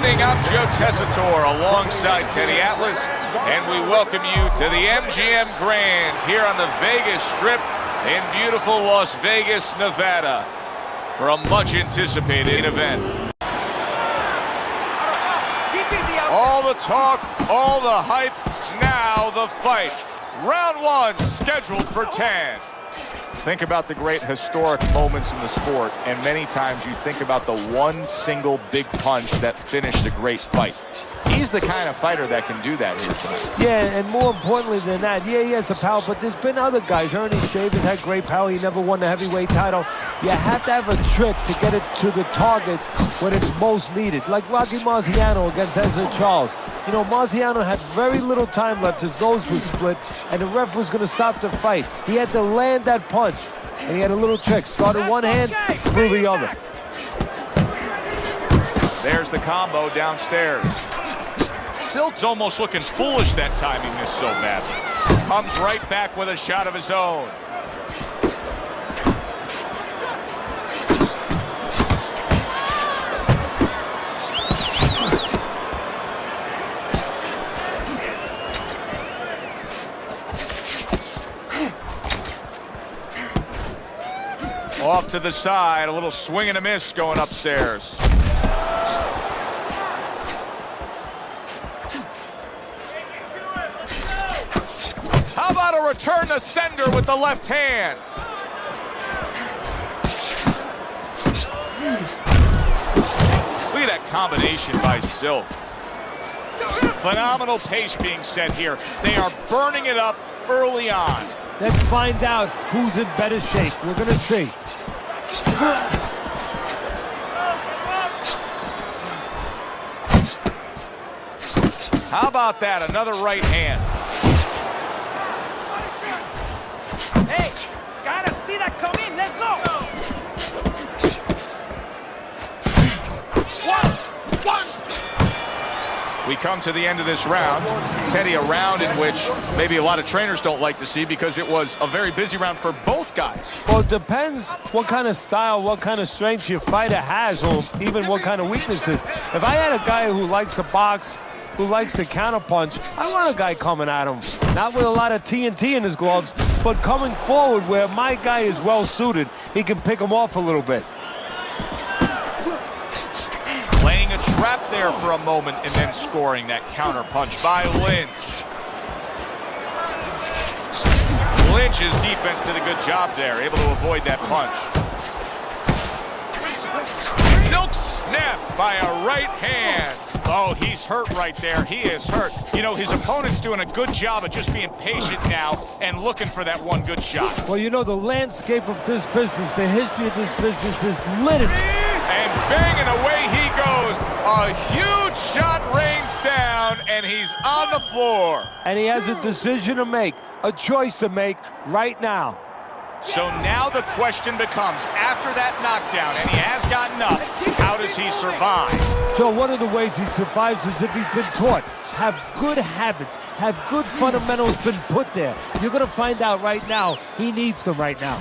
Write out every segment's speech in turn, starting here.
evening, I'm Joe Tessitore alongside Teddy Atlas, and we welcome you to the MGM Grand here on the Vegas Strip in beautiful Las Vegas, Nevada, for a much-anticipated event. All the talk, all the hype, now the fight. Round one, scheduled for 10. Think about the great historic moments in the sport, and many times you think about the one single big punch that finished a great fight. He's the kind of fighter that can do that here tonight. Yeah, and more importantly than that, yeah, he has the power, but there's been other guys. Ernie Shavers had great power. He never won the heavyweight title. You have to have a trick to get it to the target when it's most needed, like Rocky Marciano against Ezra Charles. You know, Marciano had very little time left. His nose was split, and the ref was going to stop the fight. He had to land that punch, and he had a little trick. Started one hand, threw the other. There's the combo downstairs. Silk's almost looking foolish that time he missed so badly. Comes right back with a shot of his own. Off to the side, a little swing and a miss going upstairs. How about a return to sender with the left hand? Look at that combination by Silk. Phenomenal pace being set here. They are burning it up early on. Let's find out who's in better shape. We're going to see. How about that? Another right hand. Hey, gotta see that come in. Let's go. We come to the end of this round. Teddy, a round in which maybe a lot of trainers don't like to see because it was a very busy round for both guys. Well, it depends what kind of style, what kind of strength your fighter has, or even what kind of weaknesses. If I had a guy who likes to box, who likes to counterpunch, I want a guy coming at him. Not with a lot of TNT in his gloves, but coming forward where my guy is well suited. He can pick him off a little bit. Laying a trap there for a moment and then scoring that counter punch by Lynch. Lynch's defense did a good job there, able to avoid that punch. Silk snap by a right hand. Oh, he's hurt right there. He is hurt. You know, his opponent's doing a good job of just being patient now and looking for that one good shot. Well, you know, the landscape of this business, the history of this business is littered. And banging away he goes. A huge shot rains down, and he's on the floor. And he has a decision to make, a choice to make right now. So now the question becomes, after that knockdown, and he has gotten up, how does he survive? So one of the ways he survives is if he's been taught. Have good habits, have good fundamentals been put there. You're going to find out right now, he needs them right now.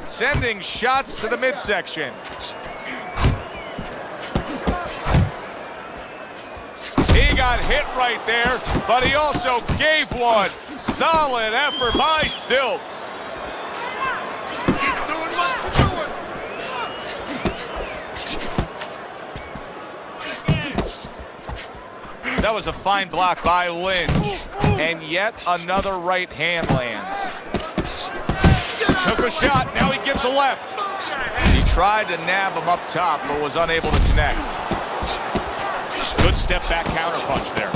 Sending shots to the midsection. He got hit right there, but he also gave one. Solid effort by Silk. That was a fine block by Lynch. And yet another right hand lands. Took a shot, now he gives a left. He tried to nab him up top, but was unable to connect. Good step back counter punch there.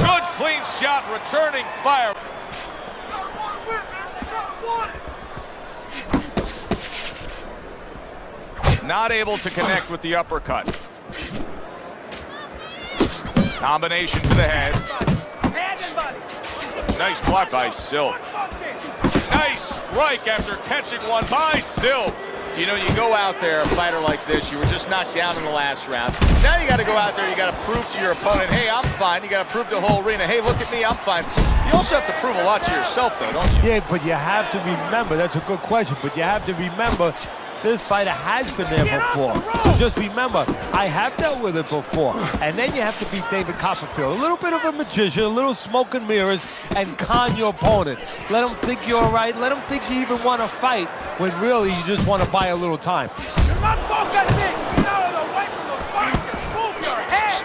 Good clean shot, returning fire. Not able to connect with the uppercut. Combination to the head. Nice block by Silk. Nice strike after catching one by Silk. You know, you go out there, a fighter like this, you were just knocked down in the last round. Now you got to go out there, you got to prove to your opponent, hey, I'm fine. You got to prove to the whole arena, hey, look at me, I'm fine. You also have to prove a lot to yourself, though, don't you? Yeah, but you have to remember, that's a good question, but you have to remember this fighter has been there before. So just remember, I have dealt with it before. And then you have to beat David Copperfield. A little bit of a magician, a little smoke and mirrors, and con your opponent. Let him think you're all right. Let him think you even want to fight, when really you just want to buy a little time. You're not focusing. Get out of the way from those punches. Move your head.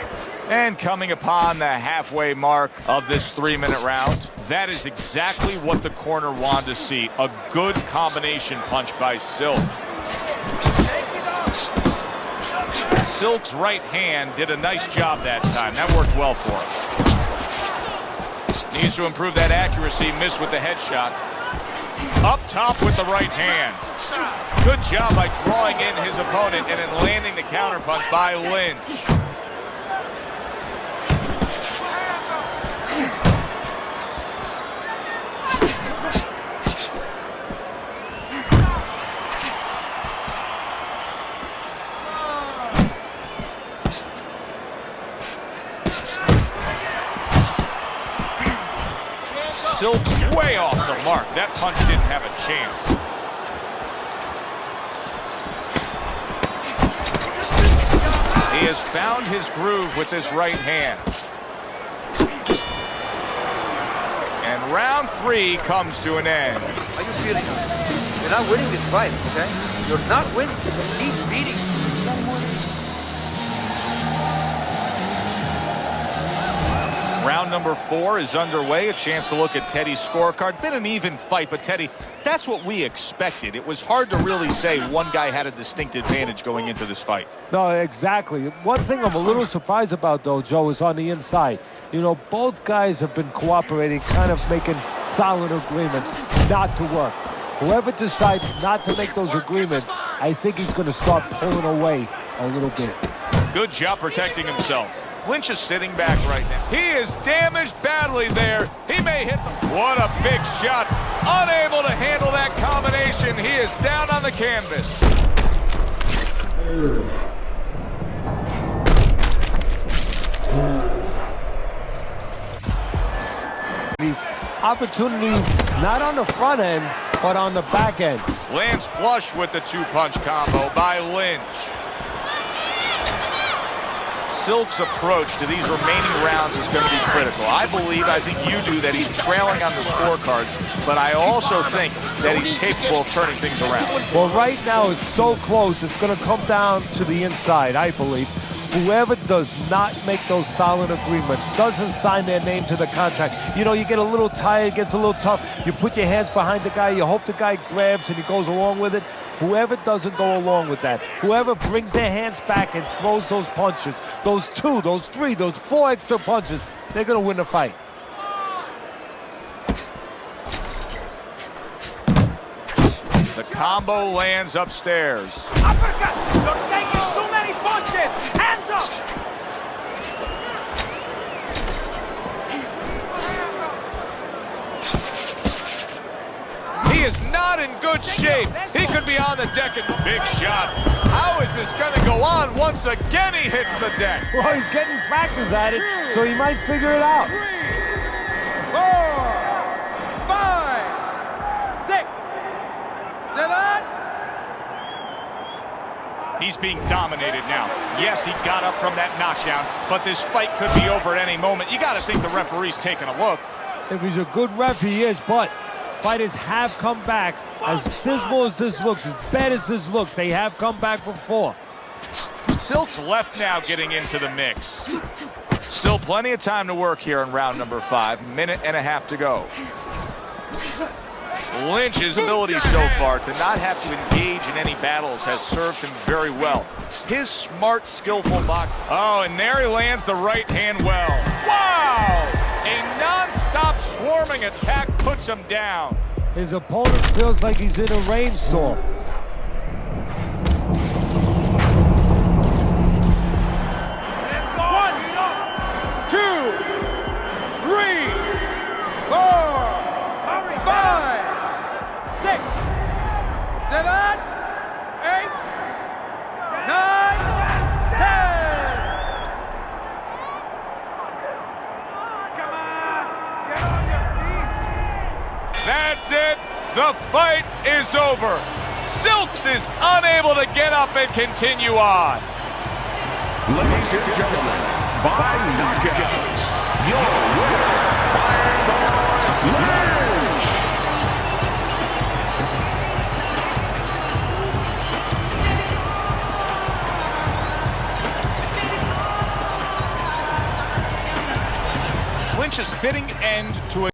And coming upon the halfway mark of this 3-minute round, that is exactly what the corner wanted to see. A good combination punch by Silk. Silk's right hand did a nice job that time. That worked well for him. Needs to improve that accuracy. Missed with the headshot. Up top with the right hand. Good job by drawing in his opponent and then landing the counterpunch by Lynch. Silk's way off the mark. That punch didn't have a chance. He has found his groove with this right hand. And round 3 comes to an end. How are you feeling? You're not winning this fight, okay? You're not winning. He's beating you. Round number 4 is underway. A chance to look at Teddy's scorecard. Been an even fight, but Teddy, that's what we expected. It was hard to really say one guy had a distinct advantage going into this fight. No, exactly. One thing I'm a little surprised about, though, Joe, is on the inside. You know, both guys have been cooperating, kind of making solid agreements not to work. Whoever decides not to make those agreements, I think he's going to start pulling away a little bit. Good job protecting himself. Lynch is sitting back right now. He is damaged badly there. He may hit. What a big shot. Unable to handle that combination. He is down on the canvas. These opportunities not on the front end, but on the back end. Lands flush with the 2-punch combo by Lynch. Silk's approach to these remaining rounds is going to be critical. I think you do, that he's trailing on the scorecards, but I also think that he's capable of turning things around. Well, right now it's so close, it's going to come down to the inside, I believe. Whoever does not make those solid agreements, doesn't sign their name to the contract. You know, you get a little tired, gets a little tough. You put your hands behind the guy, you hope the guy grabs and he goes along with it. Whoever doesn't go along with that, whoever brings their hands back and throws those punches, those 2, those 3, those 4 extra punches, they're going to win the fight. The combo lands upstairs. Uppercut. You're taking too many punches. Hands up. He is not in good shape. He could be on the deck. And big shot. How is this going to go on? Once again, he hits the deck. Well, he's getting practice at it, so he might figure it out. 3, 4, 5, 6, 7. He's being dominated now. Yes, he got up from that knockdown, but this fight could be over at any moment. You got to think the referee's taking a look. If he's a good ref, he is, but fighters have come back. As dismal as this looks, as bad as this looks, they have come back before. Silk's left now getting into the mix. Still plenty of time to work here in round number 5. Minute and a half to go. Lynch's ability so far to not have to engage in any battles has served him very well. His smart, skillful box. Oh, and there he lands the right hand well. Wow! A non-stop swarming attack puts him down. His opponent feels like he's in a rainstorm. One, 2, 3, 4, 5, 6, 7, that's it. The fight is over. Silks is unable to get up and continue on. Ladies and gentlemen, by knockout, your winner, Rematch. Clinch's fitting end to a